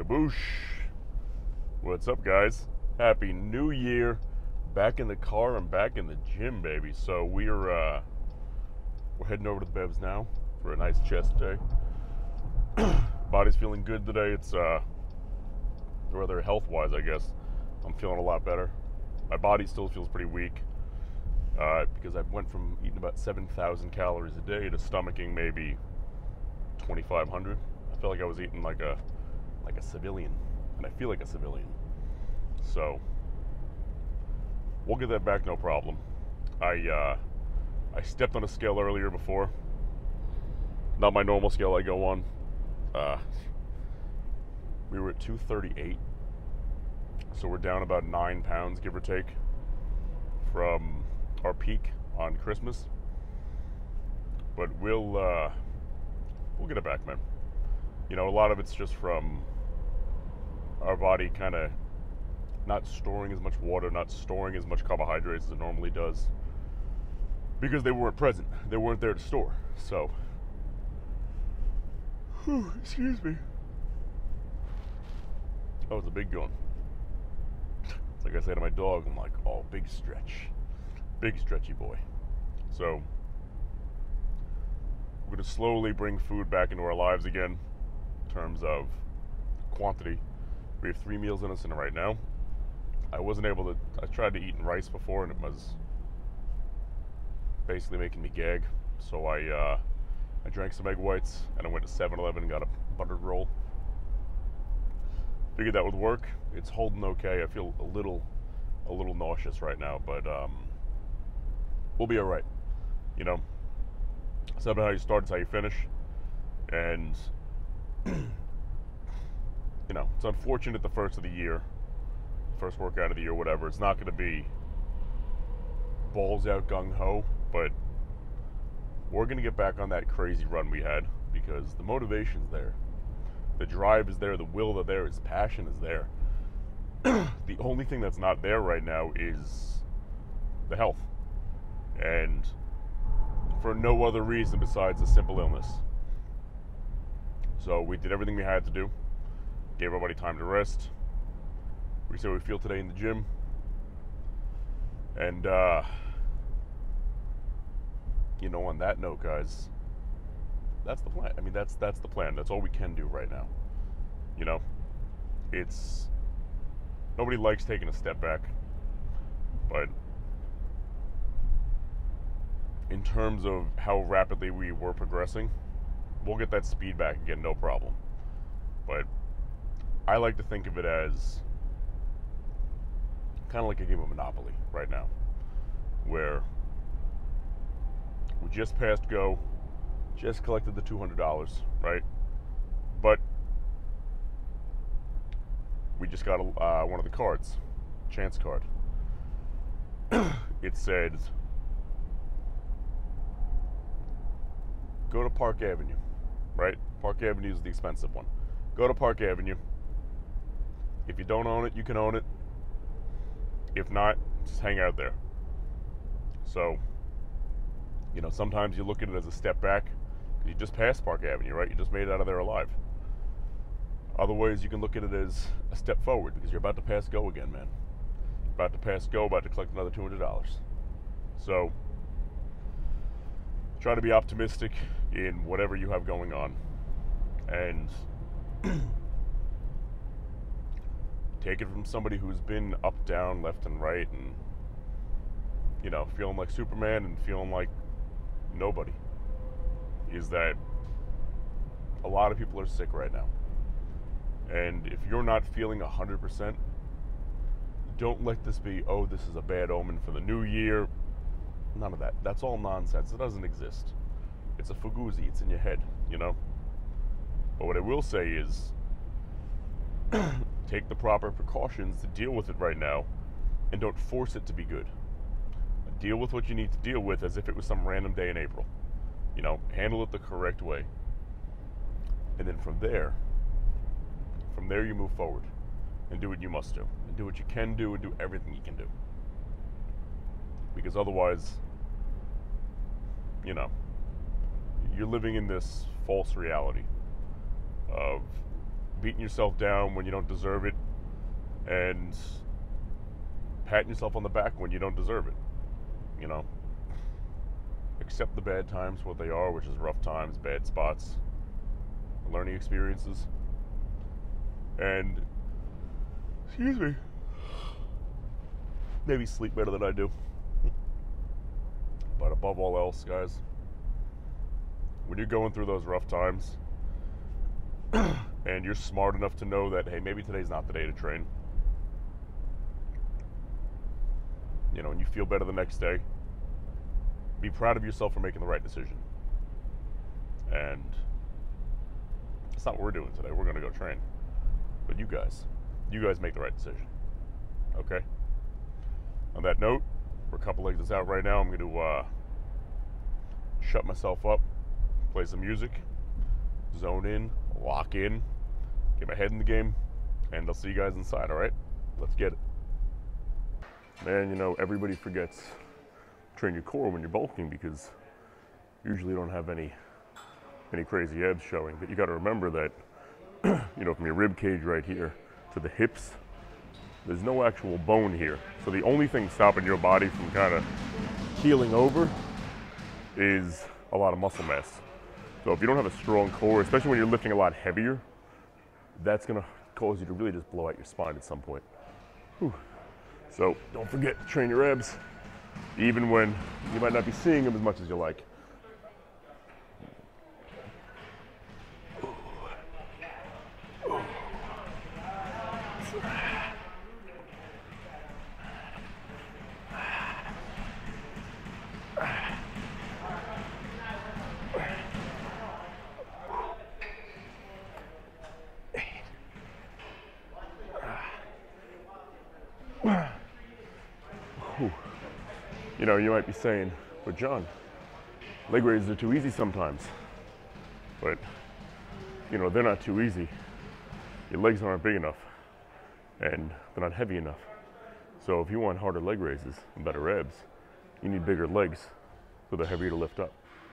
Skaboosh. What's up, guys? Happy New Year. Back in the car and back in the gym, baby. So we're heading over to the Bevs now for a nice chest day. Body's feeling good today. It's rather health-wise, I guess. I'm feeling a lot better. My body still feels pretty weak because I went from eating about 7,000 calories a day to stomaching maybe 2,500. I felt like I was eating like a civilian, and I feel like a civilian. So we'll get that back, no problem. I stepped on a scale earlier before. Not my normal scale I go on. We were at 238, so we're down about 9 pounds, give or take, from our peak on Christmas. But we'll get it back, man. You know, a lot of it's just from our body kind of not storing as much water, not storing as much carbohydrates as it normally does, because they weren't present. They weren't there to store. So, excuse me. That was a big yawn. It's like I say to my dog, I'm like, oh, big stretch. Big stretchy boy. So, we're going to slowly bring food back into our lives again in terms of quantity. We have 3 meals in us in right now. I tried to eat in rice before, and it was basically making me gag. So I drank some egg whites, and I went to 7-Eleven and got a buttered roll. Figured that would work. It's holding okay. I feel a little nauseous right now, but we'll be all right. You know, it's not how you start, it's how you finish. And you know, it's unfortunate the first of the year, first workout of the year, whatever. It's not going to be balls out gung ho, but we're going to get back on that crazy run we had because the motivation's there. The drive is there, the will is there, his passion is there. The only thing that's not there right now is the health. And for no other reason besides a simple illness. So we did everything we had to do. Gave everybody time to rest. We see how we feel today in the gym. And, you know, on that note, guys, that's the plan. I mean, that's the plan. That's all we can do right now. You know, nobody likes taking a step back, but in terms of how rapidly we were progressing, we'll get that speed back again, no problem. But I like to think of it as kind of like a game of Monopoly right now, where we just passed go, just collected the $200, right? But we just got one of the cards, chance card. It said, go to Park Avenue, right? Park Avenue is the expensive one. Go to Park Avenue. If you don't own it, you can own it. If not, just hang out there. So, you know, sometimes you look at it as a step back. You just passed Park Avenue, right? You just made it out of there alive. Other ways, you can look at it as a step forward because you're about to pass go again, man. About to pass go, about to collect another $200. So, try to be optimistic in whatever you have going on. And take it from somebody who's been up, down, left, and right, and, you know, feeling like Superman and feeling like nobody, is that a lot of people are sick right now. And if you're not feeling 100%, don't let this be, oh, this is a bad omen for the new year. None of that. That's all nonsense. It doesn't exist. It's a fuguzi. It's in your head, you know? But what I will say is take the proper precautions to deal with it right now, and don't force it to be good. Deal with what you need to deal with as if it was some random day in April. You know, handle it the correct way. And then from there you move forward and do what you must do. And do what you can do and do everything you can do. Because otherwise, you know, you're living in this false reality of beating yourself down when you don't deserve it, and patting yourself on the back when you don't deserve it. You know, accept the bad times for what they are, which is rough times, bad spots, learning experiences, and excuse me, maybe sleep better than I do. But above all else, guys, when you're going through those rough times and you're smart enough to know that, hey, maybe today's not the day to train, you know, and you feel better the next day, be proud of yourself for making the right decision. And that's not what we're doing today. We're going to go train. But you guys make the right decision. Okay? On that note, we're a couple exits out right now. I'm going to shut myself up, play some music, zone in, lock in, get my head in the game, and I'll see you guys inside, all right? Let's get it. Man, you know, everybody forgets to train your core when you're bulking because usually you don't have any crazy abs showing. But you got to remember that, you know, from your rib cage right here to the hips, there's no actual bone here. So the only thing stopping your body from kind of healing over is a lot of muscle mass. So if you don't have a strong core, especially when you're lifting a lot heavier, that's going to cause you to really just blow out your spine at some point. Whew. So don't forget to train your abs, even when you might not be seeing them as much as you like. You know, you might be saying, but John, leg raises are too easy sometimes. But, you know, they're not too easy. Your legs aren't big enough, and they're not heavy enough. So if you want harder leg raises and better abs, you need bigger legs so they're heavier to lift up.